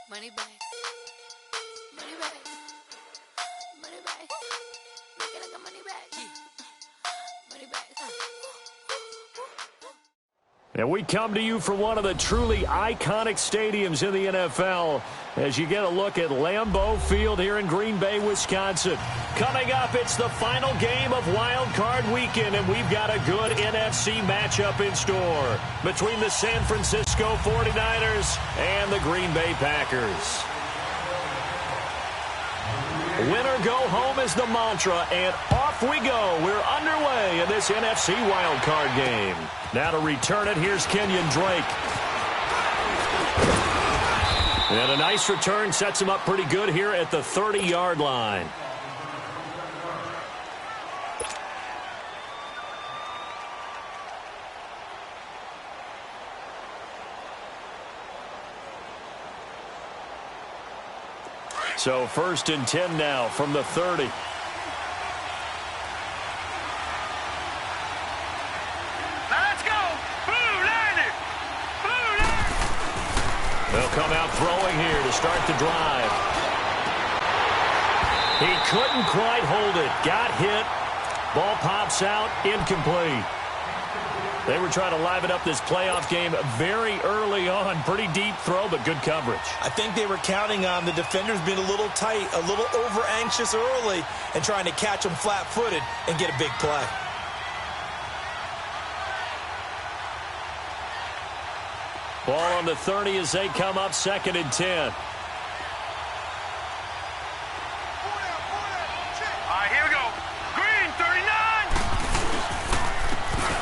Money back. Money back. Money back. Make it like a money back. Money back. And we come to you from one of the truly iconic stadiums in the NFL as you get a look at Lambeau Field here in Green Bay, Wisconsin. Coming up, it's the final game of Wild Card Weekend, and we've got a good NFC matchup in store between the San Francisco 49ers and the Green Bay Packers. Winner go home is the mantra, and off we go. We're underway in this NFC Wild Card game. Now to return it, here's Kenyon Drake. And a nice return sets him up pretty good here at the 30-yard line. So 1st and 10 now from the 30. Let's go! They'll come out throwing here to start the drive. He couldn't quite hold it. Got hit. Ball pops out. Incomplete. They were trying to liven up this playoff game very early on. Pretty deep throw, but good coverage. I think they were counting on the defenders being a little tight, a little over-anxious early, and trying to catch them flat-footed and get a big play. Ball on the 30 as they come up 2nd and 10.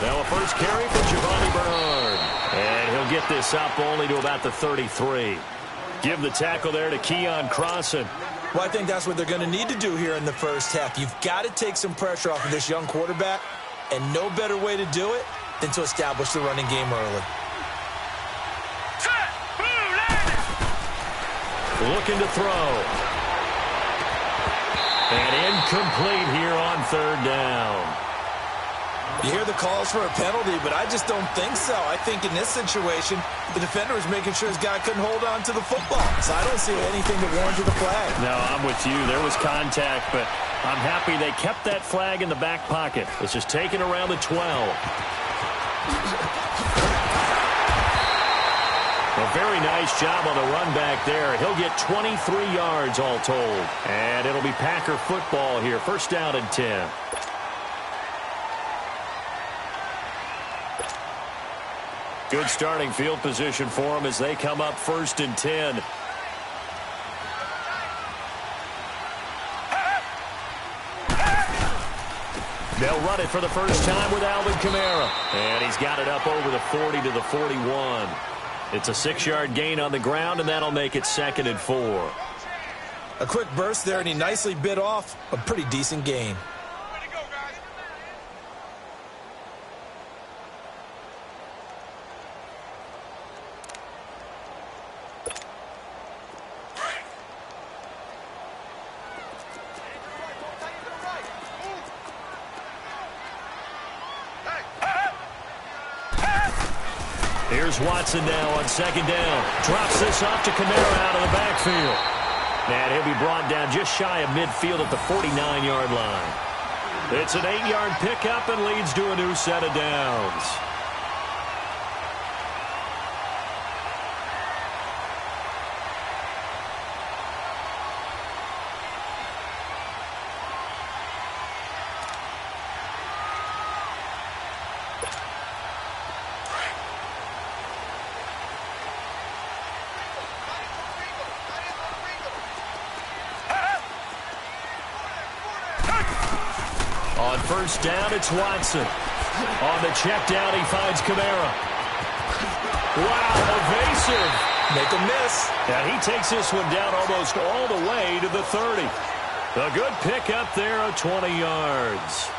Now a first carry for Giovanni Bernard. And he'll get this up only to about the 33. Give the tackle there to Keon Crossan. Well, I think that's what they're going to need to do here in the first half. You've got to take some pressure off of this young quarterback, and no better way to do it than to establish the running game early. Looking to throw. And incomplete here on 3rd down. You hear the calls for a penalty, but I just don't think so. I think in this situation, the defender was making sure his guy couldn't hold on to the football. So I don't see anything that warranted a flag. No, I'm with you. There was contact, but I'm happy they kept that flag in the back pocket. It's just taken around the 12. A very nice job on the run back there. He'll get 23 yards all told. And it'll be Packer football here. 1st down and 10. Good starting field position for them as they come up 1st and 10. They'll run it for the first time with Alvin Kamara. And he's got it up over the 40 to the 41. It's a 6-yard gain on the ground, and that'll make it 2nd and 4. A quick burst there, and he nicely bit off a pretty decent gain. Here's Watson now on 2nd down. Drops this off to Kamara out of the backfield. And he'll be brought down just shy of midfield at the 49-yard line. It's an 8-yard pickup and leads to a new set of downs. On 1st down, it's Watson. On the check down, he finds Kamara. Wow, evasive. Make a miss. And he takes this one down almost all the way to the 30. A good pickup there of 20 yards.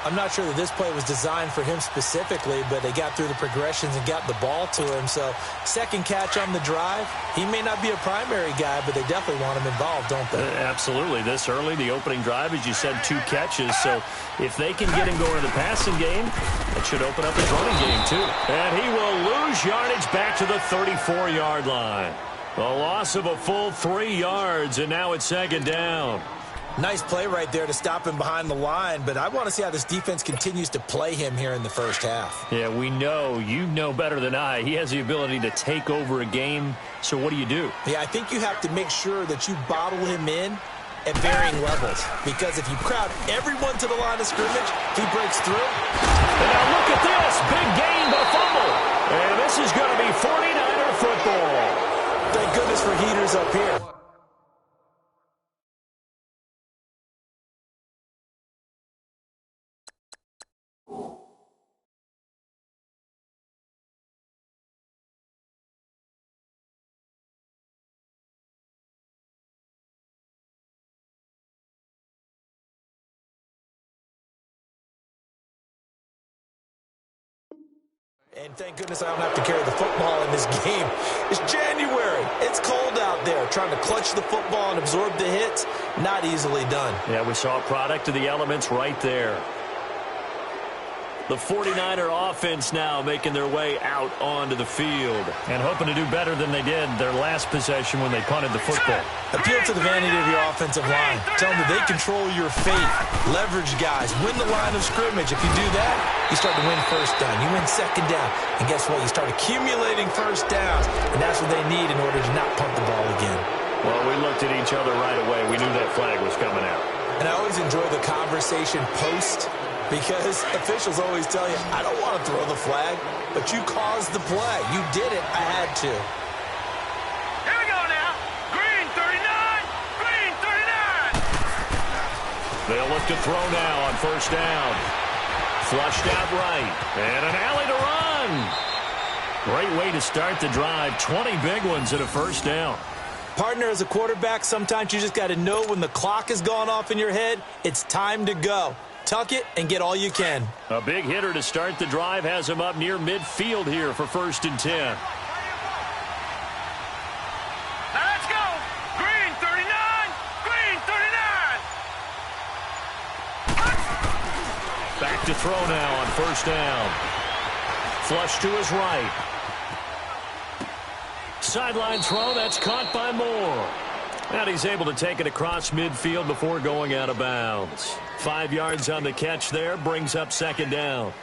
I'm not sure that this play was designed for him specifically, but they got through the progressions and got the ball to him. So 2nd catch on the drive. He may not be a primary guy, but they definitely want him involved, don't they? Absolutely. This early, the opening drive, as you said, 2 catches. So if they can get him going in the passing game, that should open up his running game too. And he will lose yardage back to the 34-yard line. A loss of a full 3 yards, and now it's second down. Nice play right there to stop him behind the line, but I want to see how this defense continues to play him here in the first half. Yeah, we know. You know better than I. He has the ability to take over a game, so what do you do? Yeah, I think you have to make sure that you bottle him in at varying levels, because if you crowd everyone to the line of scrimmage, if he breaks through. And now look at this. Big gain, but fumble. And this is going to be 49er football. Thank goodness for heaters up here. And thank goodness I don't have to carry the football in this game. It's January. It's cold out there. Trying to clutch the football and absorb the hits, not easily done. Yeah, we saw a product of the elements right there. The 49er offense now making their way out onto the field and hoping to do better than they did their last possession when they punted the football. Appeal to the vanity of your offensive line. Tell them that they control your fate. Leverage guys. Win the line of scrimmage. If you do that, you start to win first down. You win second down. And guess what? You start accumulating first downs. And that's what they need in order to not punt the ball again. Well, we looked at each other right away. We knew that flag was coming out. And I always enjoy the conversation post, because officials always tell you, I don't want to throw the flag, but you caused the play. You did it. I had to. Here we go now. Green 39. Green 39. They'll look to throw now on first down. Flushed out right. And an alley to run. Great way to start the drive. 20 big ones at a first down. Partner, as a quarterback, sometimes you just got to know when the clock has gone off in your head, it's time to go. Tuck it and get all you can. A big hitter to start the drive has him up near midfield here for 1st and 10. Now let's go. Green 39. Green 39. Back to throw now on first down. Flush to his right. Sideline throw, that's caught by Moore. And he's able to take it across midfield before going out of bounds. 5 yards on the catch there, brings up second down.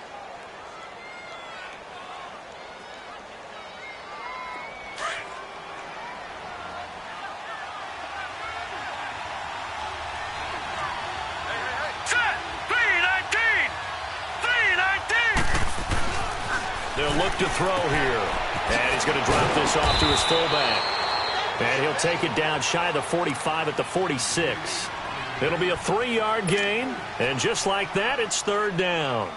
Set. 319. 319. They'll look to throw here. And he's going to drop this off to his fullback. And he'll take it down shy of the 45 at the 46. It'll be a 3-yard gain. And just like that, it's third down.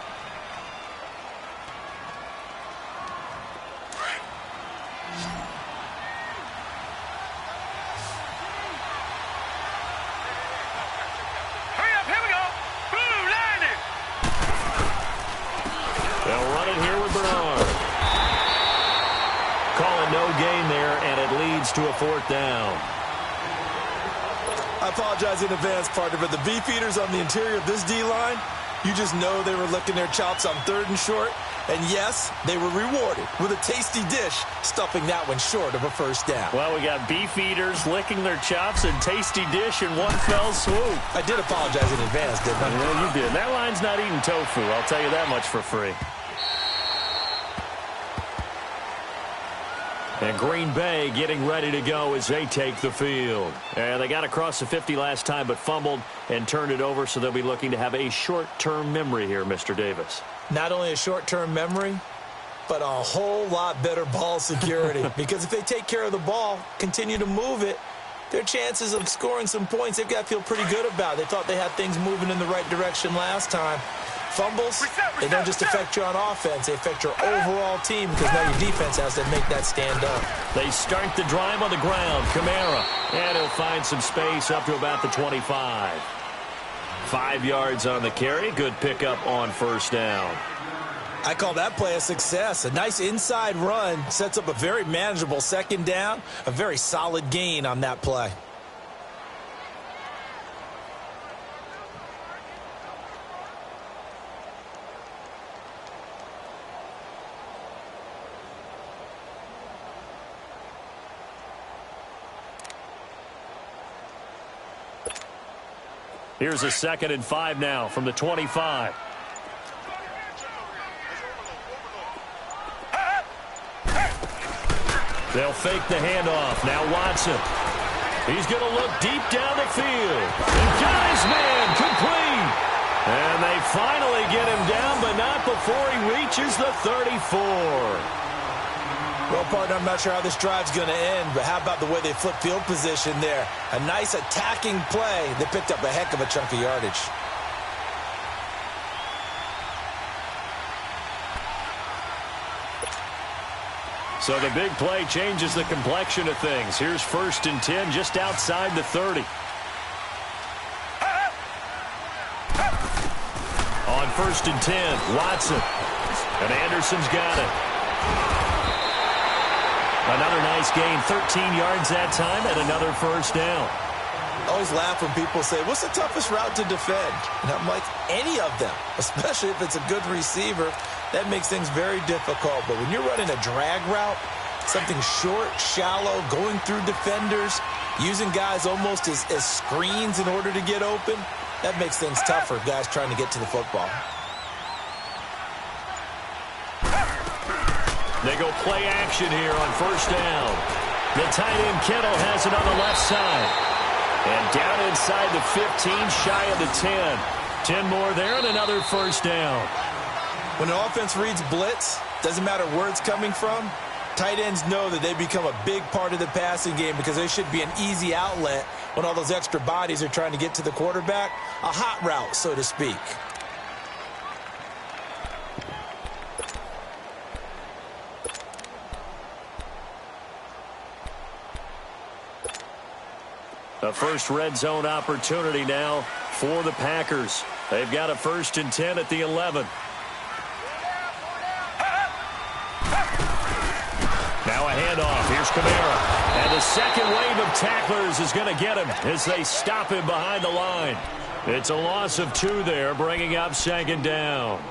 Hurry up. Here we go. Blue landing. They'll run it here with Bernard. Calling no gain there, and it leads to a fourth down. I apologize in advance, partner, but the beefeaters on the interior of this D-line, you just know they were licking their chops on 3rd and short. And yes, they were rewarded with a tasty dish, stuffing that one short of a first down. Well, we got beefeaters licking their chops and tasty dish in one fell swoop. I did apologize in advance, didn't I? Yeah, you did. That line's not eating tofu, I'll tell you that much for free. And Green Bay getting ready to go as they take the field. And they got across the 50 last time but fumbled and turned it over, so they'll be looking to have a short-term memory here, Mr. Davis. Not only a short-term memory, but a whole lot better ball security. Because if they take care of the ball, continue to move it, their chances of scoring some points, they've got to feel pretty good about. They thought they had things moving in the right direction last time. Fumbles, they don't just affect you on offense, they affect your overall team, because now your defense has to make that stand up. They start the drive on the ground. Kamara, and he'll find some space up to about the 25. 5 yards on the carry. Good pickup on first down. I call that play a success. A nice inside run sets up a very manageable second down, a very solid gain on that play. Here's a 2nd and 5 now from the 25. They'll fake the handoff. Now Watson. He's going to look deep down the field. And got his man complete. And they finally get him down, but not before he reaches the 34. Well, partner, I'm not sure how this drive's going to end, but how about the way they flip field position there? A nice attacking play that picked up a heck of a chunk of yardage. So the big play changes the complexion of things. Here's 1st and 10 just outside the 30. On 1st and 10, Watson. And Anderson's got it. Another nice gain, 13 yards that time, and another 1st down. I always laugh when people say, what's the toughest route to defend? And I'm like, any of them, especially if it's a good receiver. That makes things very difficult. But when you're running a drag route, something short, shallow, going through defenders, using guys almost as screens in order to get open, that makes things tougher, guys trying to get to the football. They go play action here on 1st down. The tight end Kittle has it on the left side. And down inside the 15, shy of the 10. 10 more there and another 1st down. When an offense reads blitz, doesn't matter where it's coming from, tight ends know that they become a big part of the passing game because they should be an easy outlet when all those extra bodies are trying to get to the quarterback. A hot route, so to speak. A first red zone opportunity now for the Packers. They've got a 1st and 10 at the 11. Now a handoff. Here's Kamara. And the second wave of tacklers is going to get him as they stop him behind the line. It's a loss of 2 there, bringing up 2nd down.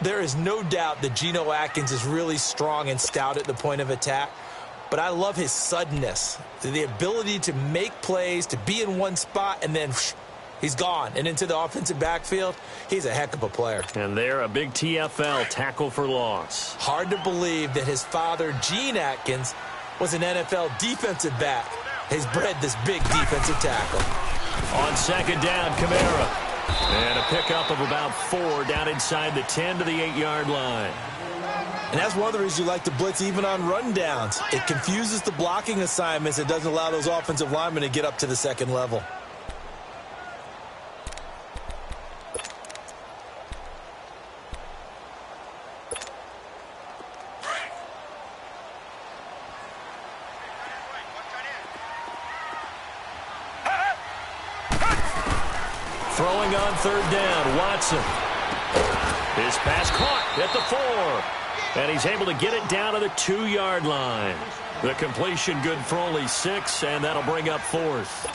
There is no doubt that Geno Atkins is really strong and stout at the point of attack. But I love his suddenness, the ability to make plays, to be in one spot, and then he's gone. And into the offensive backfield, he's a heck of a player. And there, a big TFL, tackle for loss. Hard to believe that his father, Gene Atkins, was an NFL defensive back. He's bred this big defensive tackle. On 2nd down, Kamara. And a pickup of about 4 down inside the 10 to the 8-yard line. And that's one of the reasons you like to blitz even on rundowns. It confuses the blocking assignments. It doesn't allow those offensive linemen to get up to the 2nd level. Throwing on 3rd down, Watson. His pass caught at the 4. And he's able to get it down to the 2-yard line. The completion good for only 6, and that'll bring up 4th.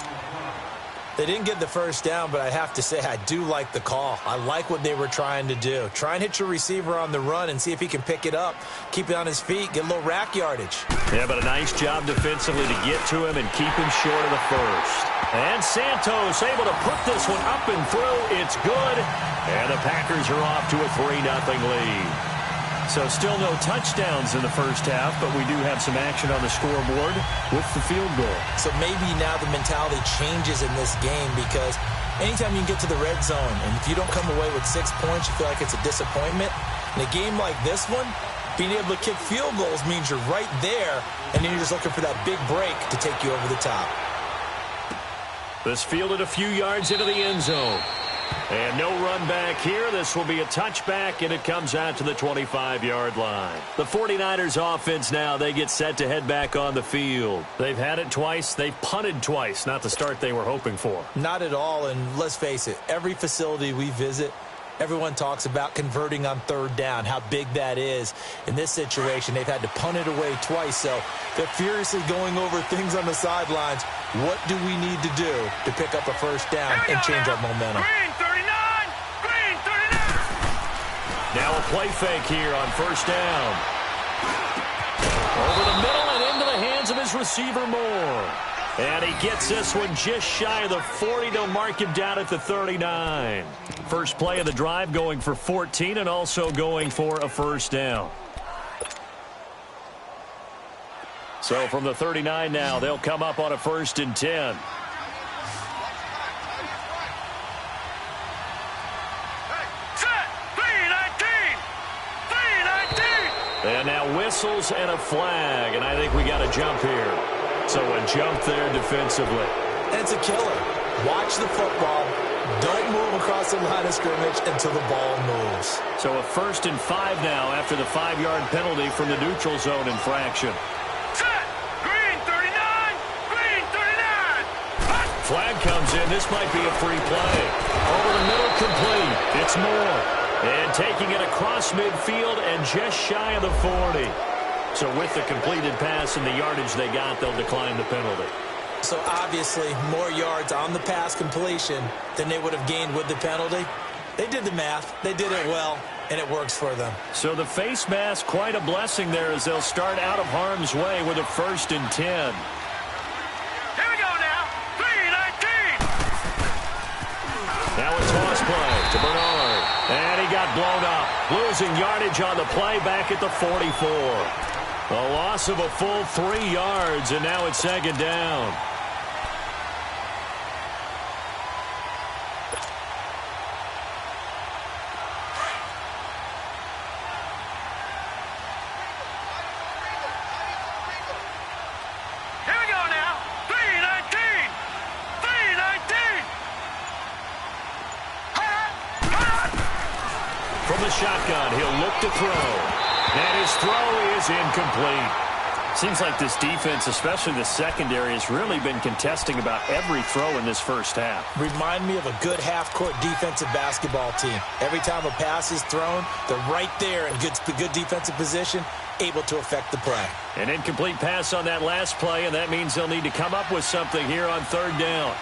They didn't get the 1st down, but I have to say I do like the call. I like what they were trying to do. Try and hit your receiver on the run and see if he can pick it up, keep it on his feet, get a little rack yardage. Yeah, but a nice job defensively to get to him and keep him short of the 1st. And Santos able to put this one up and through. It's good. And the Packers are off to a 3-0 lead. So still no touchdowns in the 1st half, but we do have some action on the scoreboard with the field goal. So maybe now the mentality changes in this game because anytime you can get to the red zone, and if you don't come away with 6 points, you feel like it's a disappointment. In a game like this one, being able to kick field goals means you're right there, and then you're just looking for that big break to take you over the top. This fielded a few yards into the end zone. And no run back here. This will be a touchback, and it comes out to the 25-yard line. The 49ers offense now, they get set to head back on the field. They've had it twice. They've punted twice. Not the start they were hoping for. Not at all, and let's face it, every facility we visit, everyone talks about converting on 3rd down, how big that is. In this situation, they've had to punt it away twice, so they're furiously going over things on the sidelines. What do we need to do to pick up a 1st down and change our momentum? Green 39! Green 39! Now a play fake here on 1st down. Over the middle and into the hands of his receiver Moore. And he gets this one just shy of the 40. They'll mark him down at the 39. First play of the drive going for 14 and also going for a first down. So from the 39 now, they'll come up on a 1st and 10. And now whistles and a flag, and I think we got a jump here. So a jump there defensively. And it's a killer. Watch the football. Don't move across the line of scrimmage until the ball moves. So a 1st and 5 now after the 5-yard penalty from the neutral zone infraction. Set! Green 39! Green 39! Hut! Flag comes in. This might be a free play. Over the middle, complete. It's Moore. And taking it across midfield and just shy of the 40. So with the completed pass and the yardage they got, they'll decline the penalty. So obviously more yards on the pass completion than they would have gained with the penalty. They did the math. They did it well, and it works for them. So the face mask, quite a blessing there as they'll start out of harm's way with a 1st and 10. Here we go now. 3-19. Now a toss play to Bernard. And he got blown up. Losing yardage on the play back at the 44. A loss of a full 3 yards, and now it's 2nd down. Here we go now. 3-19. 3-19. From the shotgun, he'll look to throw. And his throw is incomplete. Seems like this defense, especially the secondary, has really been contesting about every throw in this first half. Remind me of a good half-court defensive basketball team. Every time a pass is thrown, they're right there in good defensive position, able to affect the play. An incomplete pass on that last play, and that means they'll need to come up with something here on 3rd down.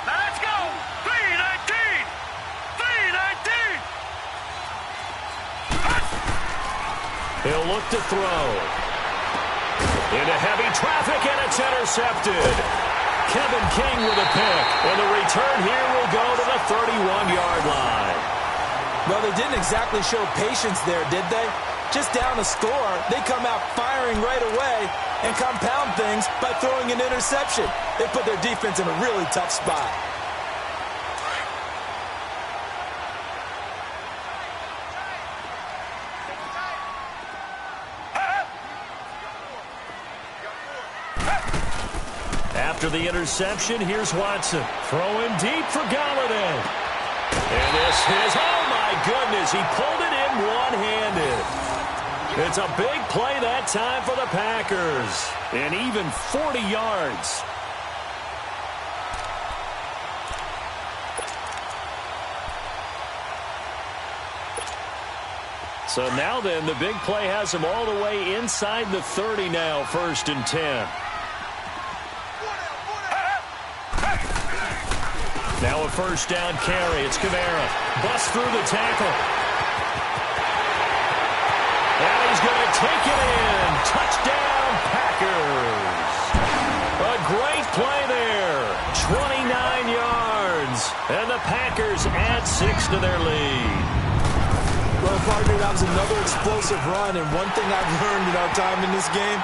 Now let's go. 3-19. 3-19. He'll look to throw. Into heavy traffic, and it's intercepted. Kevin King with a pick, and the return here will go to the 31-yard line. Well, they didn't exactly show patience there, did they? Just down a score, they come out firing right away and compound things by throwing an interception. They put their defense in a really tough spot. After the interception, here's Watson. Throwing deep for Galladay. And this is, oh my goodness, he pulled it in one-handed. It's a big play that time for the Packers. And even 40 yards. So now then, the big play has him all the way inside the 30 now, 1st and 10. Now a 1st down carry. It's Kamara. Busts through the tackle. And he's going to take it in. Touchdown, Packers. A great play there. 29 yards. And the Packers add 6 to their lead. Well, partner, that was another explosive run. And one thing I've learned in our time in this game,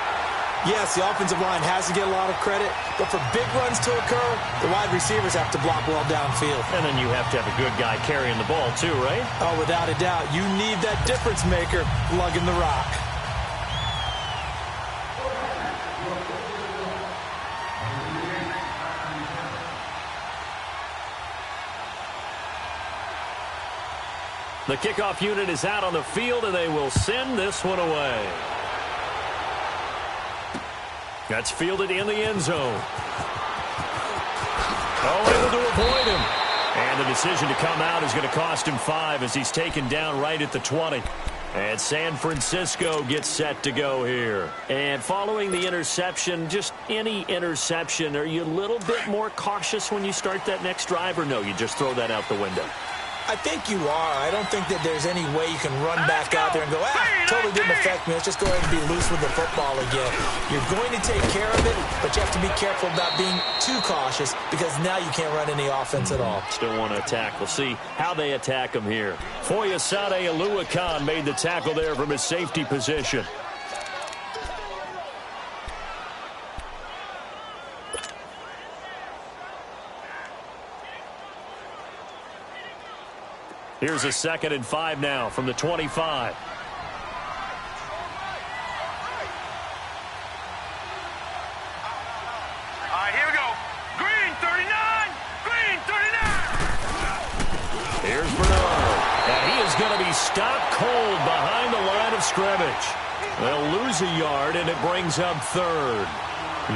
yes, the offensive line has to get a lot of credit, but for big runs to occur, the wide receivers have to block well downfield. And then you have to have a good guy carrying the ball too, right? Oh, without a doubt. You need that difference maker lugging the rock. The kickoff unit is out on the field, and they will send this one away. That's fielded in the end zone. Oh, able to avoid him. And the decision to come out is going to cost him 5 as he's taken down right at the 20. And San Francisco gets set to go here. And following the interception, just any interception, are you a little bit more cautious when you start that next drive, or no, you just throw that out the window? I think you are. I don't think that there's any way you can run back out there and go, totally didn't affect me. Let's just go ahead and be loose with the football again. You're going to take care of it, but you have to be careful about being too cautious because now you can't run any offense at all. Still want to attack. We'll see how they attack him here. Foyesade Oluwakan made the tackle there from his safety position. Here's a 2nd and 5 now from the 25. Here we go. Green 39. Green 39. Here's Bernard. And he is going to be stopped cold behind the line of scrimmage. They'll lose a yard, and it brings up 3rd.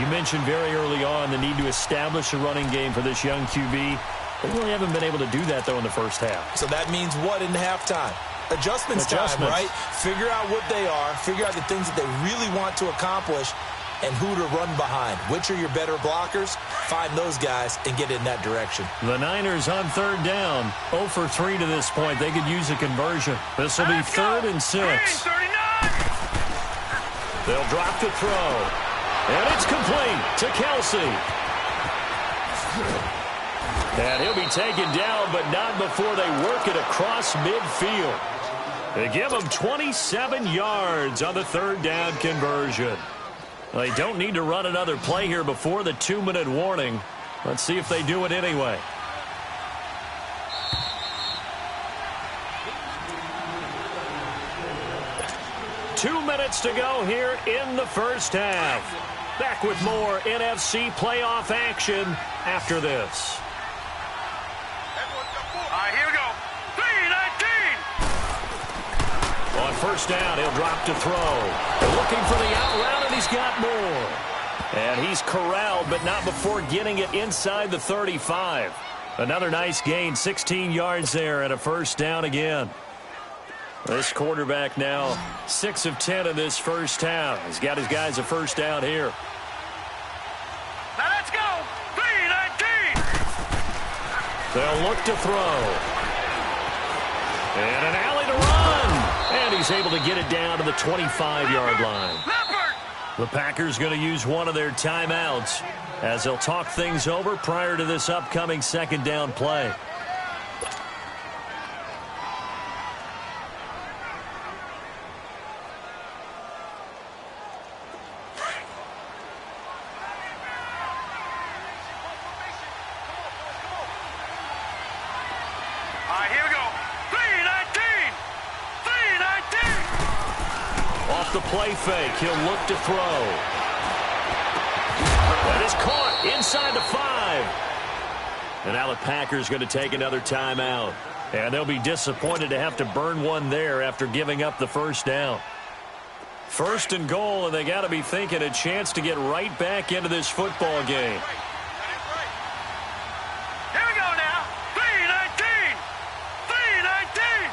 You mentioned very early on the need to establish a running game for this young QB. They really haven't been able to do that, though, in the first half. So that means what in halftime? Adjustments time, right? Figure out what they are. Figure out the things that they really want to accomplish and who to run behind. Which are your better blockers? Find those guys and get in that direction. The Niners on 3rd down. 0 for 3 to this point. They could use a conversion. This will be 3rd and 6. They'll drop to throw. And it's complete to Kelsey. And he'll be taken down, but not before they work it across midfield. They give him 27 yards on the 3rd down conversion. They don't need to run another play here before the 2-minute warning. Let's see if they do it anyway. Two minutes to go here in the first half. Back with more NFC playoff action after this. Here we go. 3-19. On 1st down, he'll drop to throw. They're looking for the out route, and he's got more. And he's corralled, but not before getting it inside the 35. Another nice gain, 16 yards there, and a 1st down again. This quarterback now 6 of 10 in this first half. He's got his guys a 1st down here. Now let's go. 3-19. They'll look to throw. And an alley to run. And he's able to get it down to the 25-yard line. The Packers going to use one of their timeouts as they'll talk things over prior to this upcoming 2nd down play. Here we go. 3-19. 3-19. Off the play fake, he'll look to throw. That is caught inside the 5. And now the Packers going to take another timeout. And they'll be disappointed to have to burn one there after giving up the 1st down. 1st and goal, and they got to be thinking a chance to get right back into this football game. Here we go now. 3-19. 3-19.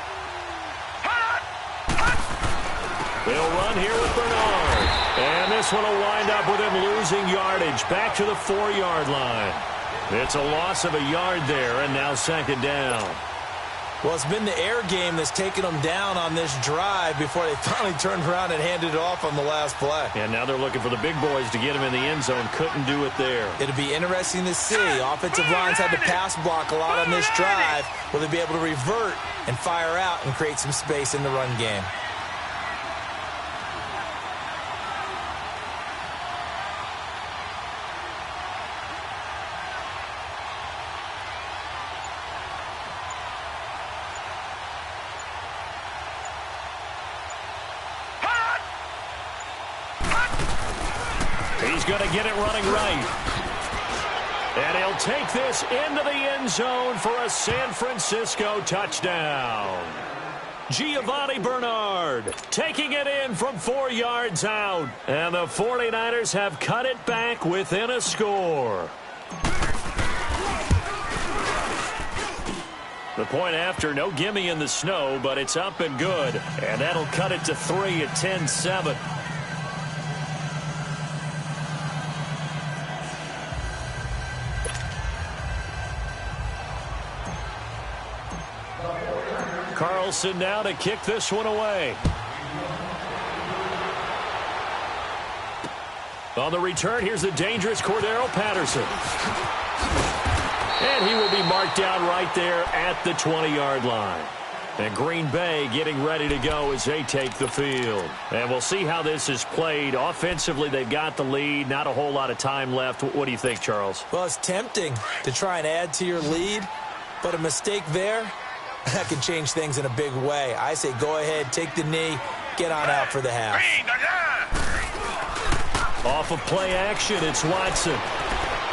They'll run here with Bernard. And this one will wind up with him losing yardage back to the 4-yard line. It's a loss of a yard there, and now 2nd down. Well, it's been the air game that's taken them down on this drive before they finally turned around and handed it off on the last play. And now they're looking for the big boys to get him in the end zone. Couldn't do it there. It'll be interesting to see. Offensive lines had to pass block a lot on this drive. Will they be able to revert and fire out and create some space in the run game? He's going to get it running right. And he'll take this into the end zone for a San Francisco touchdown. Giovanni Bernard taking it in from 4 yards out. And the 49ers have cut it back within a score. The point after, no gimme in the snow, but it's up and good. And that'll cut it to 3 at 10-7. Wilson now to kick this one away. On the return, here's the dangerous Cordero Patterson. And he will be marked down right there at the 20-yard line. And Green Bay getting ready to go as they take the field. And we'll see how this is played. Offensively, they've got the lead. Not a whole lot of time left. What do you think, Charles? Well, it's tempting to try and add to your lead, but a mistake there, that can change things in a big way. I say go ahead, take the knee, get on out for the half. Off of play action, it's Watson.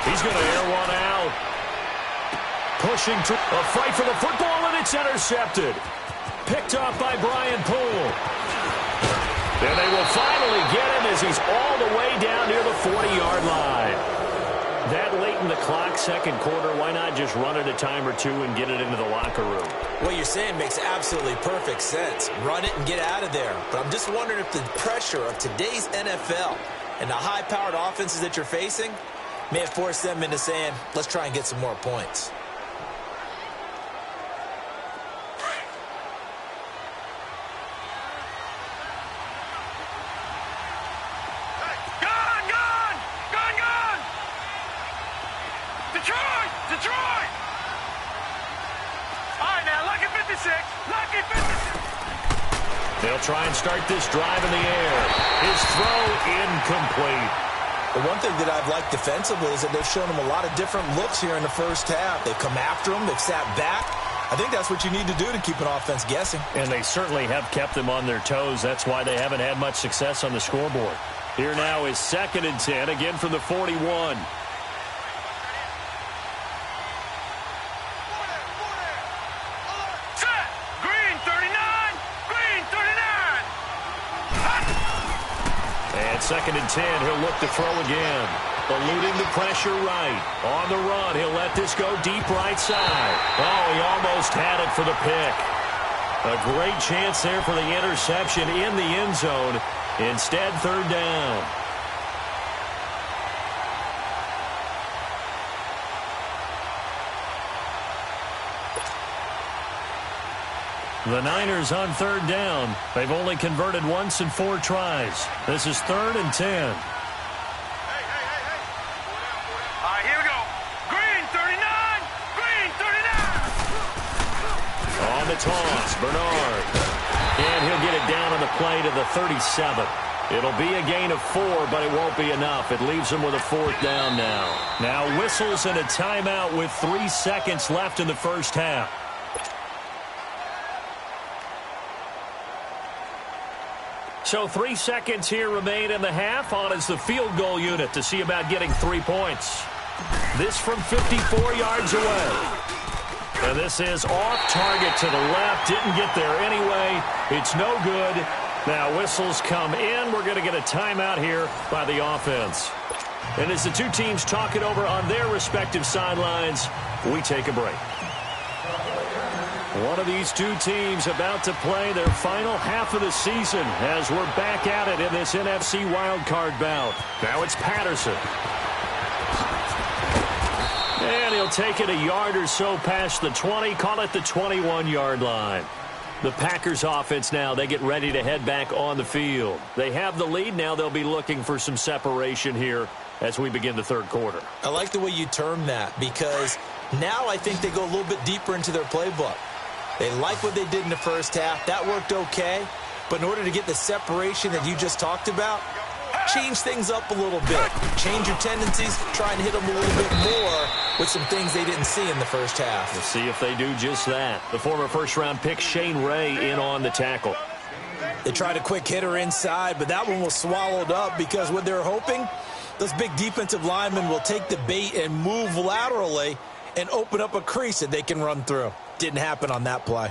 He's going to air one out. Pushing to a fight for the football, and it's intercepted. Picked off by Brian Poole. And they will finally get him as he's all the way down near the 40-yard line. That late in the clock, second quarter, why not just run it a time or two and get it into the locker room? What you're saying makes absolutely perfect sense. Run it and get out of there. But I'm just wondering if the pressure of today's NFL and the high-powered offenses that you're facing may have forced them into saying, let's try and get some more points. Detroit! All right, now, lucky 56. Lucky 56. They'll try and start this drive in the air. His throw incomplete. The one thing that I've liked defensively is that they've shown him a lot of different looks here in the first half. They've come after him. They've sat back. I think that's what you need to do to keep an offense guessing. And they certainly have kept them on their toes. That's why they haven't had much success on the scoreboard. Here now is 2nd and 10, again from the 41. And 2nd and 10, he'll look to throw again. Eluding the pressure right. On the run, he'll let this go deep right side. Oh, he almost had it for the pick. A great chance there for the interception in the end zone. Instead, 3rd down. The Niners on 3rd down. They've only converted once in 4 tries. This is 3rd and 10. All right, here we go. Green 39. Green 39. On the toss, Bernard. And he'll get it down on the play to the 37. It'll be a gain of 4, but it won't be enough. It leaves them with a 4th down now. Now whistles and a timeout with 3 seconds left in the first half. So 3 seconds here remain in the half. On is the field goal unit to see about getting 3 points. This from 54 yards away. And this is off target to the left. Didn't get there anyway. It's no good. Now whistles come in. We're going to get a timeout here by the offense. And as the two teams talk it over on their respective sidelines, we take a break. One of these two teams about to play their final half of the season as we're back at it in this NFC wildcard bout. Now it's Patterson. And he'll take it a yard or so past the 20, call it the 21-yard line. The Packers offense now, they get ready to head back on the field. They have the lead now. They'll be looking for some separation here as we begin the 3rd quarter. I like the way you term that because now I think they go a little bit deeper into their playbook. They like what they did in the first half. That worked okay. But in order to get the separation that you just talked about, change things up a little bit. Change your tendencies. Try and hit them a little bit more with some things they didn't see in the first half. We'll see if they do just that. The former first-round pick, Shane Ray, in on the tackle. They tried a quick hitter inside, but that one was swallowed up because what they're hoping, those big defensive linemen will take the bait and move laterally and open up a crease that they can run through. Didn't happen on that play.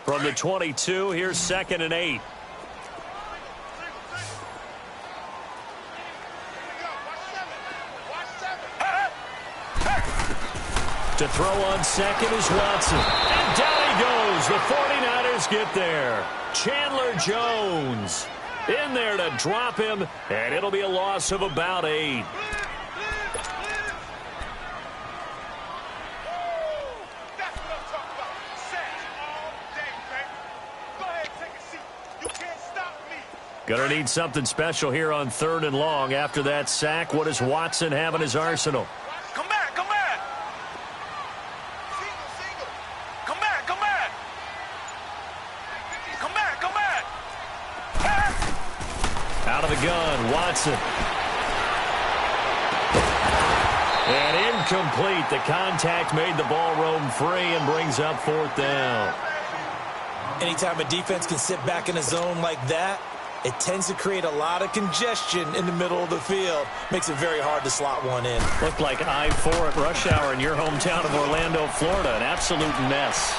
From the 22, here's 2nd and 8. To throw on second is Watson. And down he goes. The 49ers get there. Chandler Jones. In there to drop him, and it'll be a loss of about 8. Gonna need something special here on 3rd and long. After that sack, what does Watson have in his arsenal? Come back, come back. Single. Come back, come back. Come back, come back. Out of the gun, Watson. And incomplete. The contact made the ball roam free and brings up 4th down. Anytime a defense can sit back in a zone like that, it tends to create a lot of congestion in the middle of the field. Makes it very hard to slot one in. Looked like I-4 at rush hour in your hometown of Orlando, Florida. An absolute mess.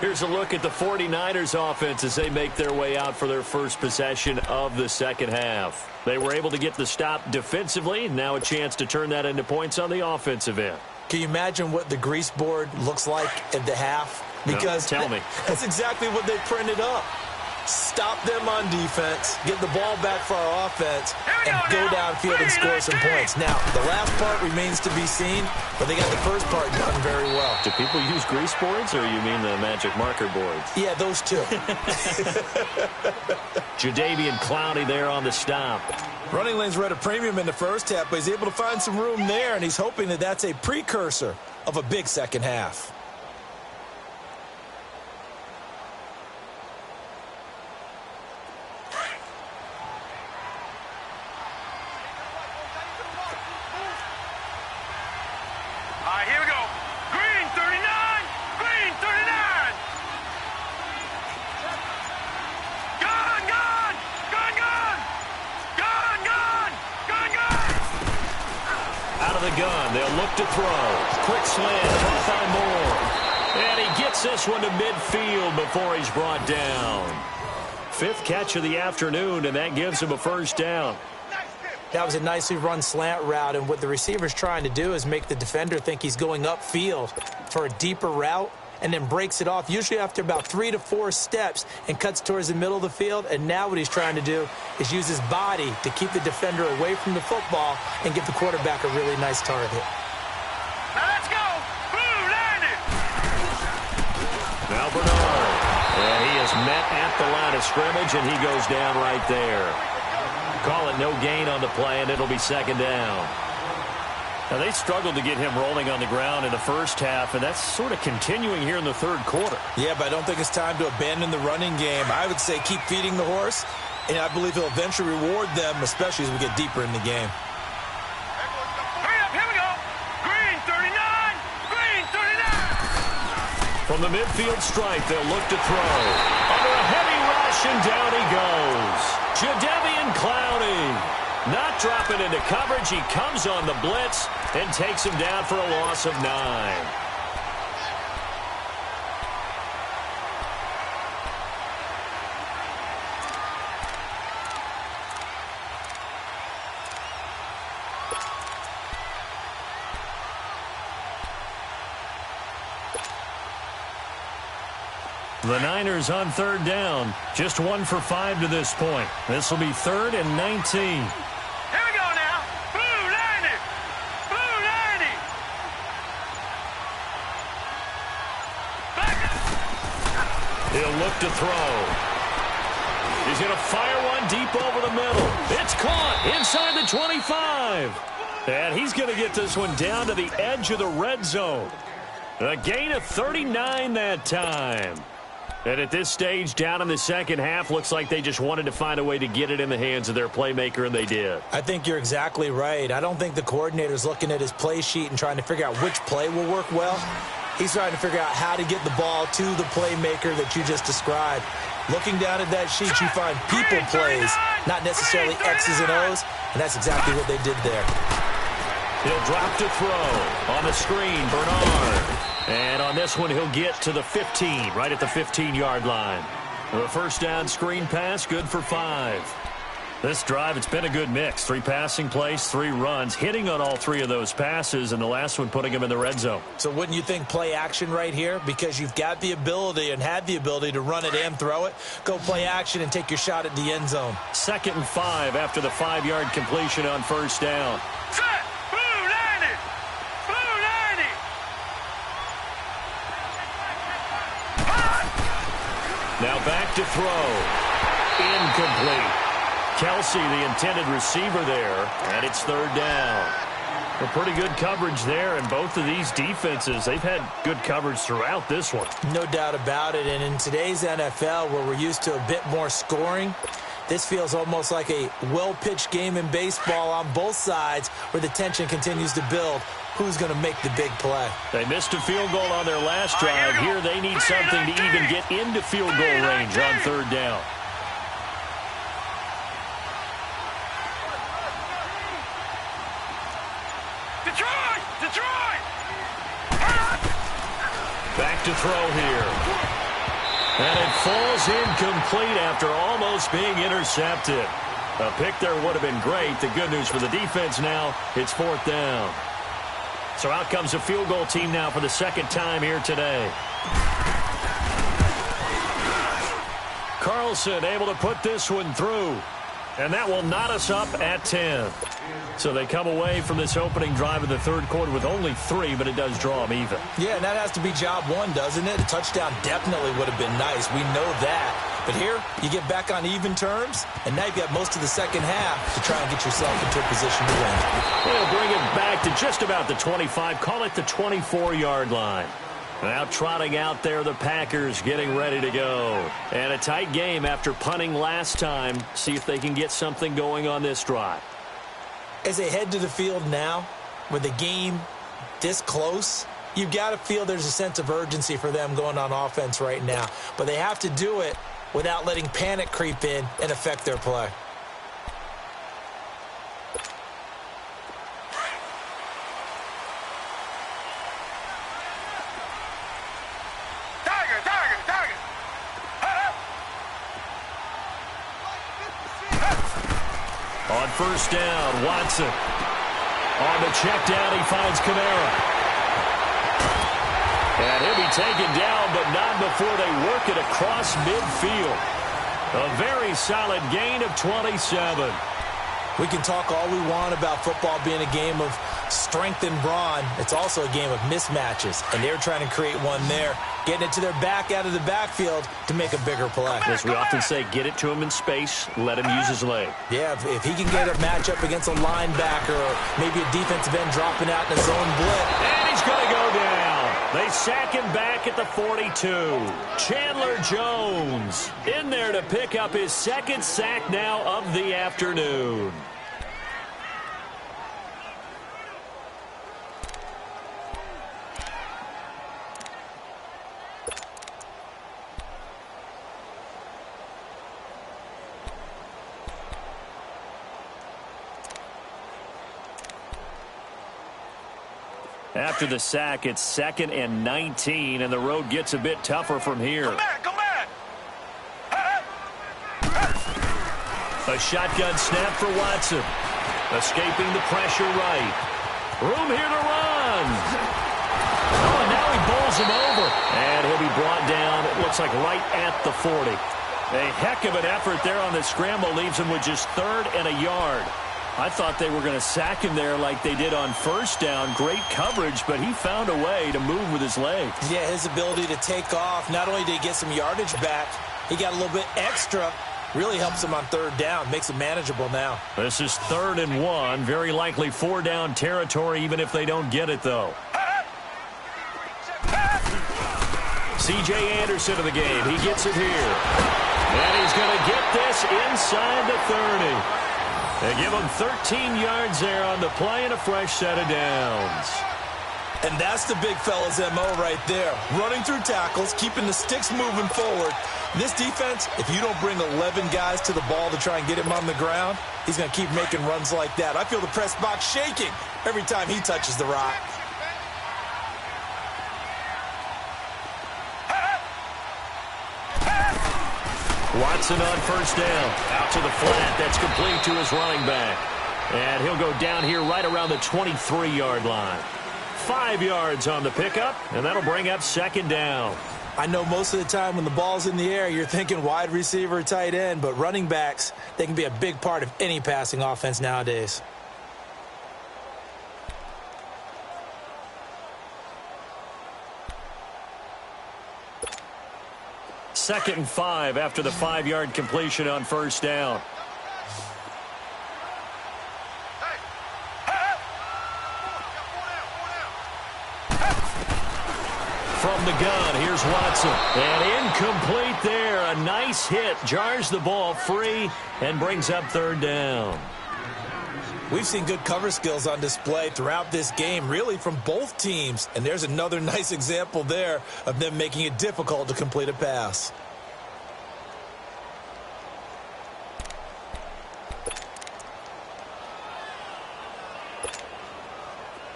Here's a look at the 49ers offense as they make their way out for their first possession of the second half. They were able to get the stop defensively. Now a chance to turn that into points on the offensive end. Can you imagine what the grease board looks like at the half? Because no, tell me. That's exactly what they printed up. Stop them on defense, get the ball back for our offense, and go downfield and score some points. Now, the last part remains to be seen, but they got the first part done very well. Do people use grease boards, or you mean the magic marker boards? Yeah, those two. Jadeveon Clowney there on the stop. Running lanes were at a premium in the first half, but he's able to find some room there, and he's hoping that that's a precursor of a big second half. Here we go. Green 39. Green 39. Gone, gone. Gone, gone. Gone, gone. Gone, gone. Out of the gun, they'll look to throw. Quick slant, caught by Moore. And he gets this one to midfield before he's brought down. 5th catch of the afternoon, and that gives him a first down. That was a nicely run slant route, and what the receiver's trying to do is make the defender think he's going upfield for a deeper route and then breaks it off, usually after about 3 to 4 steps, and cuts towards the middle of the field. And now what he's trying to do is use his body to keep the defender away from the football and give the quarterback a really nice target. Now let's go. Blue, land it. Now Bernard. And he is met at the line of scrimmage, and he goes down right there. Call it no gain on the play, and it'll be 2nd down. Now, they struggled to get him rolling on the ground in the first half, and that's sort of continuing here in the 3rd quarter. Yeah, but I don't think it's time to abandon the running game. I would say keep feeding the horse, and I believe he'll eventually reward them, especially as we get deeper in the game. Hurry up, here we go. Green 39. Green 39. From the midfield stripe, they'll look to throw. Under a heavy rush, and down he goes. Jadeveon Clowney. Not dropping into coverage. He comes on the blitz and takes him down for a loss of 9. The Niners on 3rd down. Just 1 for 5 to this point. This will be 3rd and 19. Here we go now. Blue, land it. Blue, land it. Back up. He'll look to throw. He's going to fire one deep over the middle. It's caught inside the 25. And he's going to get this one down to the edge of the red zone. A gain of 39 that time. And at this stage, down in the second half, looks like they just wanted to find a way to get it in the hands of their playmaker, and they did. I think you're exactly right. I don't think the coordinator's looking at his play sheet and trying to figure out which play will work well. He's trying to figure out how to get the ball to the playmaker that you just described. Looking down at that sheet, you find people plays, not necessarily X's and O's, and that's exactly what they did there. He'll drop to throw. On the screen, Bernard. And on this one, he'll get to the 15, right at the 15-yard line. The first down screen pass, good for 5. This drive, it's been a good mix. 3 passing plays, 3 runs, hitting on all 3 of those passes, and the last one putting him in the red zone. So wouldn't you think play action right here? Because you've got the ability and had the ability to run it and throw it. Go play action and take your shot at the end zone. 2nd and 5 after the 5-yard completion on first down. Set! Blue 90! Blue 90! Now back to throw. Incomplete. Kelsey, the intended receiver there, and it's 3rd down. A pretty good coverage there, and both of these defenses, they've had good coverage throughout this one. No doubt about it, and in today's NFL, where we're used to a bit more scoring, this feels almost like a well-pitched game in baseball on both sides where the tension continues to build. Who's going to make the big play? They missed a field goal on their last drive. Here they need something to even get into field goal range on 3rd down. Detroit! Back to throw here. And it falls incomplete after almost being intercepted. A pick there would have been great. The good news for the defense now, it's 4th down. So out comes a field goal team now for the 2nd time here today. Carlson able to put this one through. And that will knot us up at 10. So they come away from this opening drive in the 3rd quarter with only 3, but it does draw them even. Yeah, and that has to be job 1, doesn't it? A touchdown definitely would have been nice. We know that. But here, you get back on even terms, and now you've got most of the 2nd half to try and get yourself into a position to win. They'll bring it back to just about the 25. Call it the 24-yard line. Now trotting out there, the Packers getting ready to go. And a tight game after punting last time. See if they can get something going on this drive. As they head to the field now, with the game this close, you've got to feel there's a sense of urgency for them going on offense right now. But they have to do it without letting panic creep in and affect their play. On first down, Watson. On the check down, he finds Kamara. And he'll be taken down, but not before they work it across midfield. A very solid gain of 27. We can talk all we want about football being a game of strength and brawn. It's also a game of mismatches, and they're trying to create one there, getting it to their back out of the backfield to make a bigger play. As we often say, get it to him in space, let him use his leg. Yeah, if he can get a matchup against a linebacker or maybe a defensive end dropping out in a zone blitz. And he's going to go down. They sack him back at the 42. Chandler Jones in there to pick up his 2nd sack now of the afternoon. After the sack, it's 2nd and 19, and the road gets a bit tougher from here. Come back! A shotgun snap for Watson. Escaping the pressure right. Room here to run. Oh, and now he bowls him over. And he'll be brought down, it looks like right at the 40. A heck of an effort there on the scramble leaves him with just 3rd and a yard. I thought they were going to sack him there like they did on first down. Great coverage, but he found a way to move with his legs. Yeah, his ability to take off, not only did he get some yardage back, he got a little bit extra. Really helps him on 3rd down, makes it manageable now. This is 3rd and 1, very likely 4-down territory, even if they don't get it, though. C.J. Anderson of the game, he gets it here. And he's going to get this inside the 30. They give him 13 yards there on the play and a fresh set of downs. And that's the big fella's MO right there. Running through tackles, keeping the sticks moving forward. This defense, if you don't bring 11 guys to the ball to try and get him on the ground, he's going to keep making runs like that. I feel the press box shaking every time he touches the rock. Watson on first down. Out to the flat. That's complete to his running back. And he'll go down here right around the 23-yard line. 5 yards on the pickup, and that'll bring up second down. I know most of the time when the ball's in the air, you're thinking wide receiver, tight end, but running backs, they can be a big part of any passing offense nowadays. Second and 5 after the 5-yard completion on first down. From the gun, here's Watson. And incomplete there. A nice hit. Jars the ball free and brings up third down. We've seen good cover skills on display throughout this game, really from both teams. And there's another nice example there of them making it difficult to complete a pass.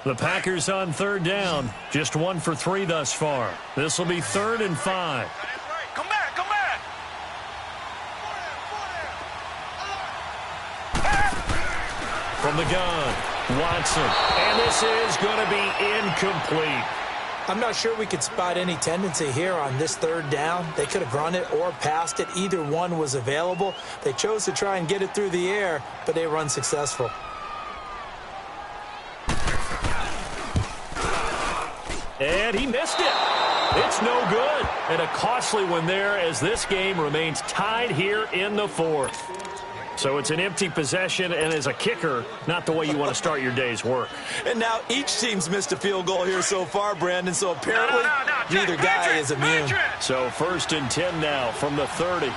The Packers on third down. Just 1 for 3 thus far. This will be 3rd and 5. Come back, come back. From the gun, Watson. And this is going to be incomplete. I'm not sure we could spot any tendency here on this third down. They could have run it or passed it. Either one was available. They chose to try and get it through the air, but they were unsuccessful. And he missed it. It's no good. And a costly one there as this game remains tied here in the 4th. So it's an empty possession, and as a kicker, not the way you want to start your day's work. And now each team's missed a field goal here so far, Brandon, so apparently neither guy is immune. So 1st and 10 now from the 30. All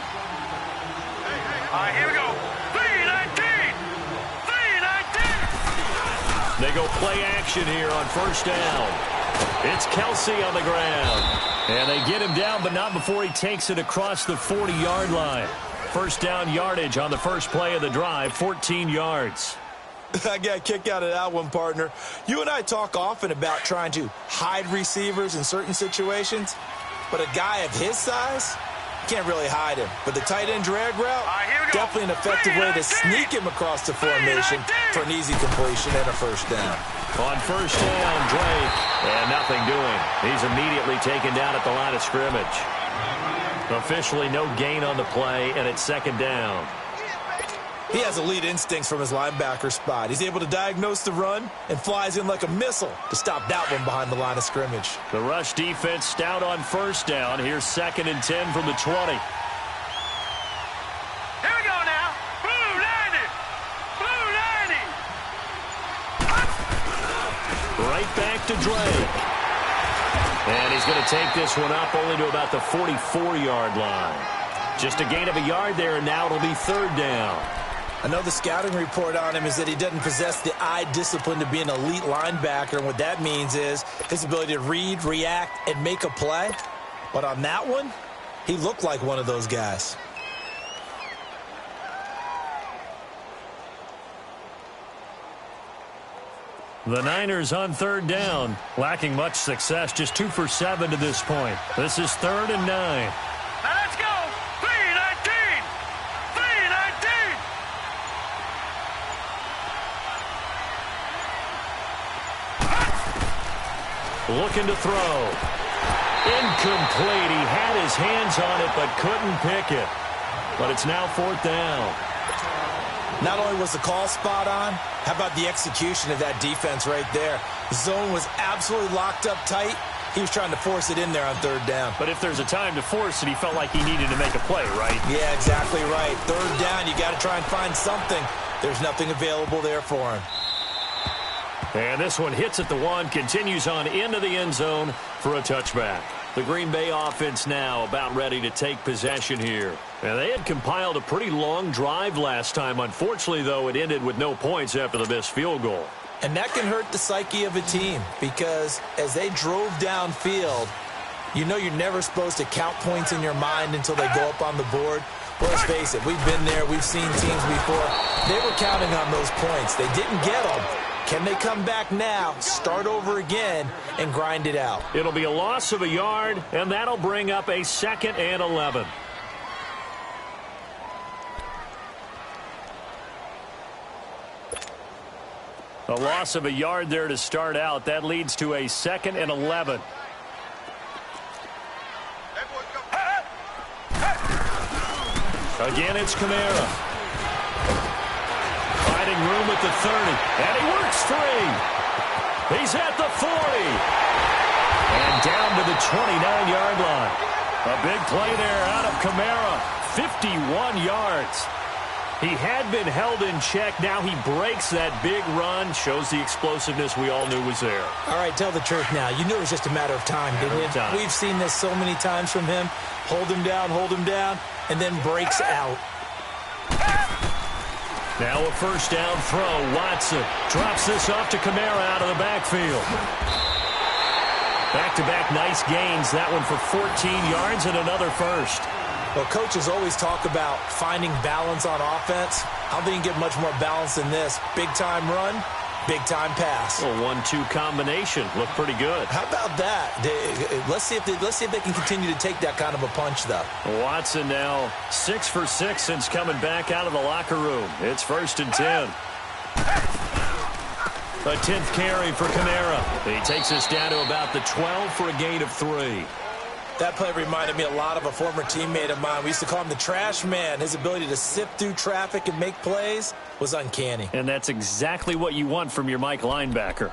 right, here we go. 3-19. 3-19. They go play action here on first down. It's Kelsey on the ground. And they get him down, but not before he takes it across the 40-yard line. First down yardage on the first play of the drive, 14 yards. I got a kick out of that one, partner. You and I talk often about trying to hide receivers in certain situations, but a guy of his size, you can't really hide him. But the tight end drag route, definitely an effective way to sneak him across the formation for an easy completion and a first down. On first down, Drake, and nothing doing. He's immediately taken down at the line of scrimmage. Officially no gain on the play, and it's second down. He has elite instincts from his linebacker spot. He's able to diagnose the run and flies in like a missile to stop that one behind the line of scrimmage. The rush defense stout on first down. Here's 2nd and 10 from the 20. Here we go now. Blue 90. Blue 90. Right back to Drake. And he's going to take this one up only to about the 44-yard line. Just a gain of a yard there, and now it'll be third down. I know the scouting report on him is that he doesn't possess the eye discipline to be an elite linebacker, and what that means is his ability to read, react, and make a play. But on that one, he looked like one of those guys. The Niners on third down, lacking much success, just 2 for 7 to this point. This is 3rd and 9. Now let's go. 3-19. 3-19. Looking to throw. Incomplete. He had his hands on it but couldn't pick it. But it's now 4th down. Not only was the call spot on, how about the execution of that defense right there? The zone was absolutely locked up tight. He was trying to force it in there on third down. But if there's a time to force it, he felt like he needed to make a play, right? Yeah, exactly right. Third down, you got to try and find something. There's nothing available there for him. And this one hits at the 1, continues on into the end zone for a touchback. The Green Bay offense now about ready to take possession here. And they had compiled a pretty long drive last time. Unfortunately, though, it ended with no points after the missed field goal. And that can hurt the psyche of a team because as they drove downfield, you know you're never supposed to count points in your mind until they go up on the board. Well, let's face it, we've been there, we've seen teams before. They were counting on those points. They didn't get them. Can they come back now, start over again, and grind it out? It'll be a loss of a yard, and that'll bring up a 2nd and 11. A loss of a yard there to start out. That leads to a 2nd and 11. Again, it's Kamara. Finding room at the 30. And he works free. He's at the 40. And down to the 29-yard line. A big play there out of Kamara. 51 yards. He had been held in check. Now he breaks that big run. Shows the explosiveness we all knew was there. All right, tell the truth now. You knew it was just a matter of time, didn't you? We've seen this so many times from him. Hold him down, and then breaks out. Now a first down throw. Watson drops this off to Kamara out of the backfield. Back-to-back nice gains. That one for 14 yards and another first. Well, coaches always talk about finding balance on offense. I don't think you can get much more balance than this. Big-time run, big-time pass. A 1-2 combination. Looked pretty good. How about that? Let's see if they can continue to take that kind of a punch, though. Watson now 6 for 6 since coming back out of the locker room. It's 1st and 10. A 10th carry for Kamara. He takes us down to about the 12 for a gain of 3. That play reminded me a lot of a former teammate of mine. We used to call him the trash man. His ability to sift through traffic and make plays was uncanny. And that's exactly what you want from your Mike linebacker.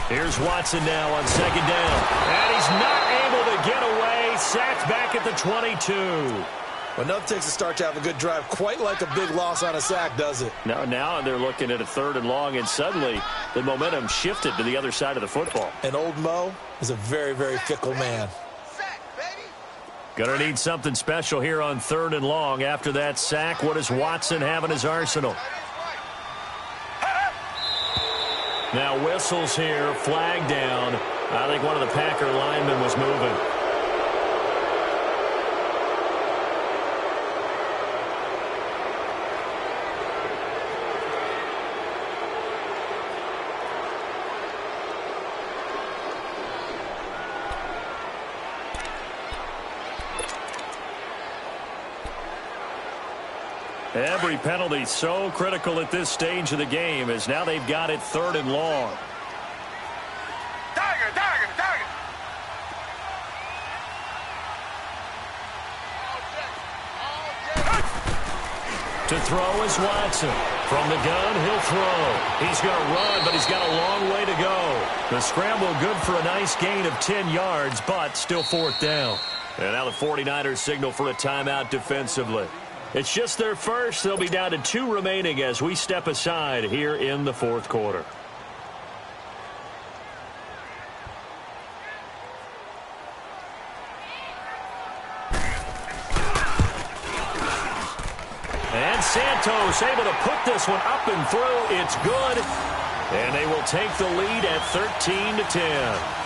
Here's Watson now on 2nd down. And he's not able to get away. Sacked back at the 22. Well, nothing takes a start to have a good drive quite like a big loss on a sack, does it? Now they're looking at a 3rd and long, and suddenly the momentum shifted to the other side of the football. And old Mo is a very, very fickle man. Gonna need something special here on 3rd and long. After that sack, what does Watson have in his arsenal? Now whistles here, flag down. I think one of the Packer linemen was moving. Every penalty so critical at this stage of the game as now they've got it 3rd and long. Tiger. To throw is Watson. From the gun, he'll throw. He's going to run, but he's got a long way to go. The scramble good for a nice gain of 10 yards, but still 4th down. And now the 49ers signal for a timeout defensively. It's just their first. They'll be down to 2 remaining as we step aside here in the 4th quarter. And Santos able to put this one up and through. It's good. And they will take the lead at 13-10.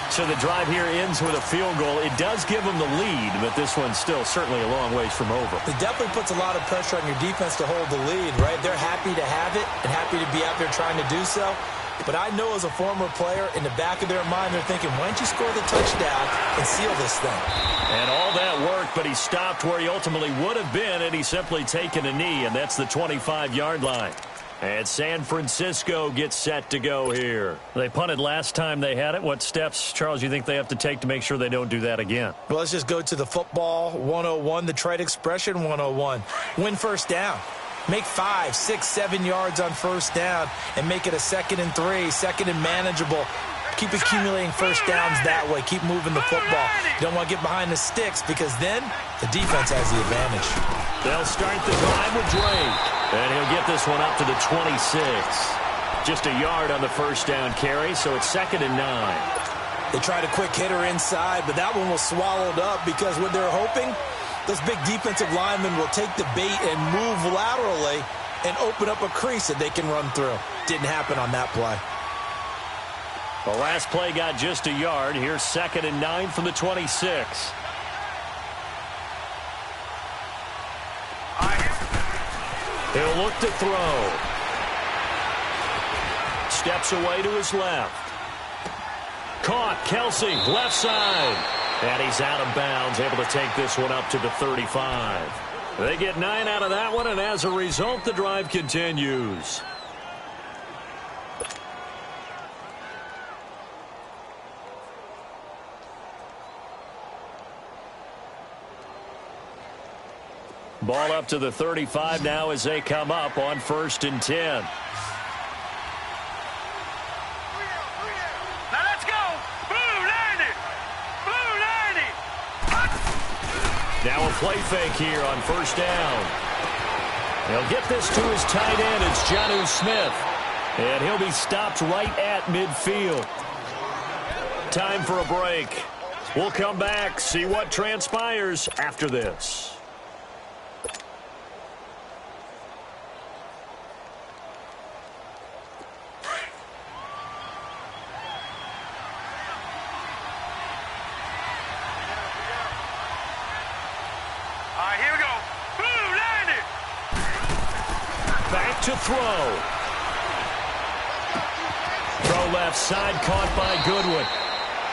So the drive here ends with a field goal. It does give them the lead, but this one's still certainly a long ways from over. It definitely puts a lot of pressure on your defense to hold the lead, right? They're happy to have it and happy to be out there trying to do so. But I know as a former player, in the back of their mind, they're thinking, why don't you score the touchdown and seal this thing? And all that worked, but he stopped where he ultimately would have been, and he's simply taken a knee, and that's the 25-yard line. And San Francisco gets set to go here. They punted last time they had it. What steps, Charles, you think they have to take to make sure they don't do that again? Well, let's just go to the football 101, the trite expression 101. Win first down. Make 5, 6, 7 yards on first down and make it a 2nd and 3, 2nd and manageable. Keep accumulating first downs that way. Keep moving the football. You don't want to get behind the sticks because then the defense has the advantage. They'll start the drive with Drake. And he'll get this one up to the 26. Just a yard on the first down carry, so it's 2nd and 9. They tried a quick hitter inside, but that one was swallowed up because what they're hoping, those big defensive linemen will take the bait and move laterally and open up a crease that they can run through. Didn't happen on that play. The last play got just a yard. Here's 2nd and 9 from the 26. He'll look to throw. Steps away to his left. Caught. Kelsey, left side. And he's out of bounds, able to take this one up to the 35. They get 9 out of that one, and as a result, the drive continues. Ball up to the 35 now as they come up on 1st and 10. Now let's go. Blue 90. Blue 90. Now a play fake here on 1st down. He'll get this to his tight end. It's Jonnu Smith. And he'll be stopped right at midfield. Time for a break. We'll come back, see what transpires after this. To throw. Throw left side, caught by Goodwin.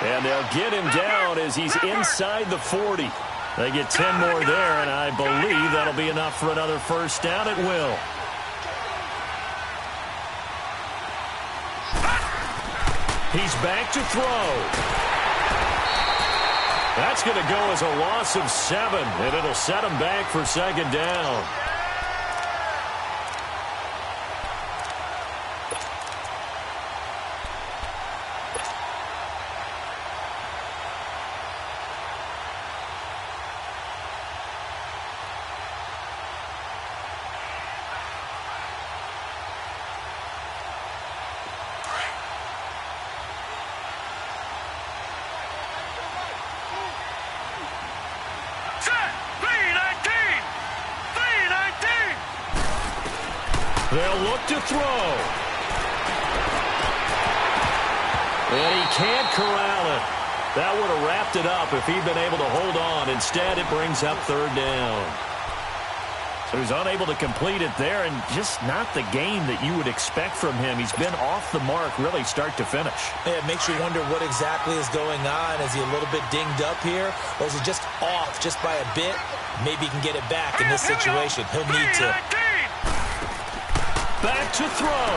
And they'll get him down as he's inside the 40. They get 10 more there, and I believe that'll be enough for another 1st down. It will. He's back to throw. That's going to go as a loss of 7, and it'll set him back for 2nd down. They'll look to throw. And he can't corral it. That would have wrapped it up if he'd been able to hold on. Instead, it brings up 3rd down. So he's unable to complete it there, and just not the game that you would expect from him. He's been off the mark really start to finish. Yeah, it makes you wonder what exactly is going on. Is he a little bit dinged up here, or is he just off just by a bit? Maybe he can get it back in this situation. He'll need to. Back to throw.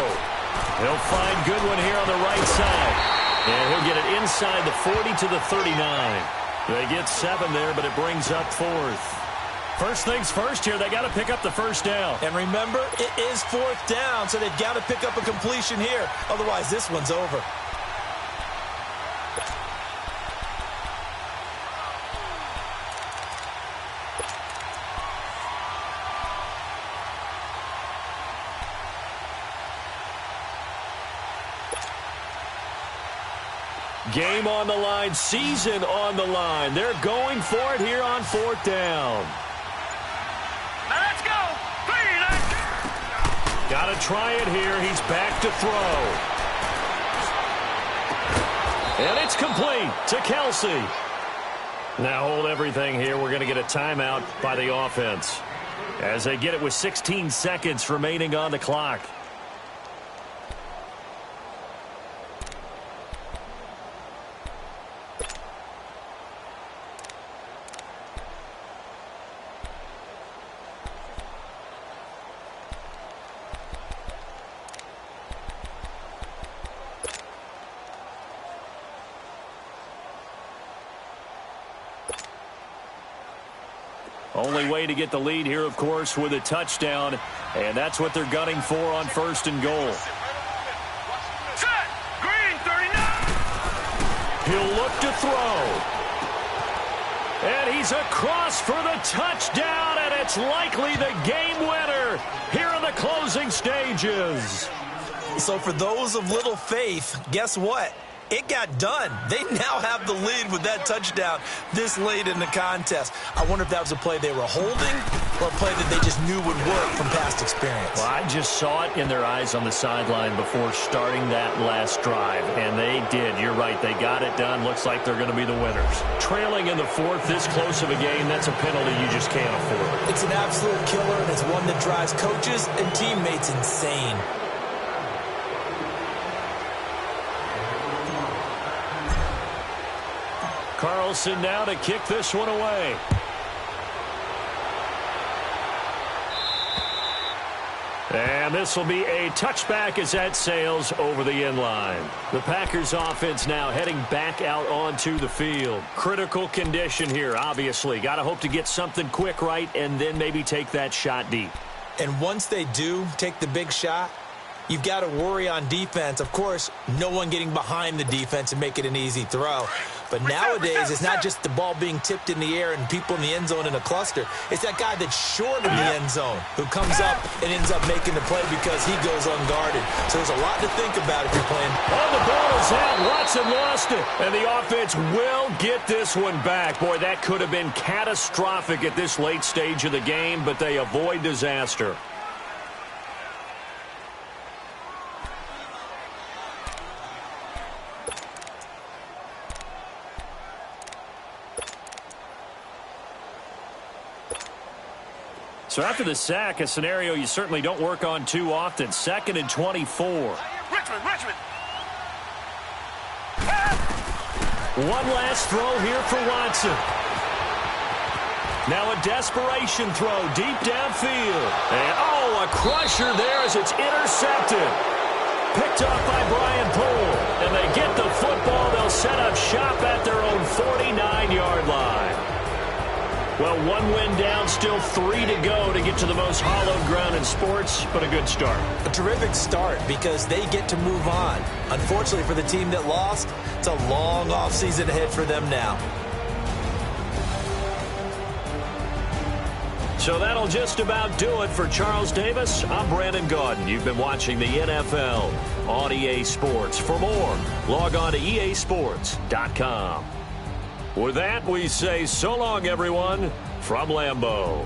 He'll find Goodwin here on the right side. And he'll get it inside the 40 to the 39. They get 7 there, but it brings up 4th. First things first here, they got to pick up the 1st down. And remember, it is 4th down, so they've got to pick up a completion here. Otherwise, this one's over. Game on the line, season on the line. They're going for it here on 4th down. Now let's go. 3, 9. Got to try it here. He's back to throw. And it's complete to Kelsey. Now hold everything here. We're going to get a timeout by the offense as they get it with 16 seconds remaining on the clock. Only way to get the lead here, of course, with a touchdown, and that's what they're gunning for on 1st and goal. Set. Green 39. He'll look to throw. And he's across for the touchdown, and it's likely the game winner here in the closing stages. So for those of little faith, guess what? it got done. They now have the lead with that touchdown this late in the contest. I wonder if that was a play they were holding or a play that they just knew would work from past experience. Well, I just saw it in their eyes on the sideline before starting that last drive, and they did. You're right. They got it done. Looks like they're going to be the winners. Trailing in the fourth, this close of a game, that's a penalty you just can't afford. It's an absolute killer, and it's one that drives coaches and teammates insane. Carlson now to kick this one away. And this will be a touchback as that sails over the end line. The Packers offense now heading back out onto the field. Critical condition here, obviously. Got to hope to get something quick right and then maybe take that shot deep. And once they do take the big shot, you've got to worry on defense. Of course, no one getting behind the defense and make it an easy throw. But nowadays, it's not just the ball being tipped in the air and people in the end zone in a cluster. It's that guy that's short of the end zone who comes up and ends up making the play because he goes unguarded. So there's a lot to think about if you're playing. Oh, the ball is out. Watson lost it. And the offense will get this one back. Boy, that could have been catastrophic at this late stage of the game, but they avoid disaster. So after the sack, a scenario you certainly don't work on too often. 2nd and 24. Richmond. One last throw here for Watson. Now a desperation throw deep downfield. And, a crusher there as it's intercepted. Picked off by Brian Poole. And they get the football. They'll set up shop at their own 49-yard line. Well, one win down, still 3 to go to get to the most hallowed ground in sports, but a good start. A terrific start because they get to move on. Unfortunately for the team that lost, it's a long offseason ahead for them now. So that'll just about do it for Charles Davis. I'm Brandon Gaudin. You've been watching the NFL on EA Sports. For more, log on to easports.com. With that, we say so long, everyone, from Lambeau.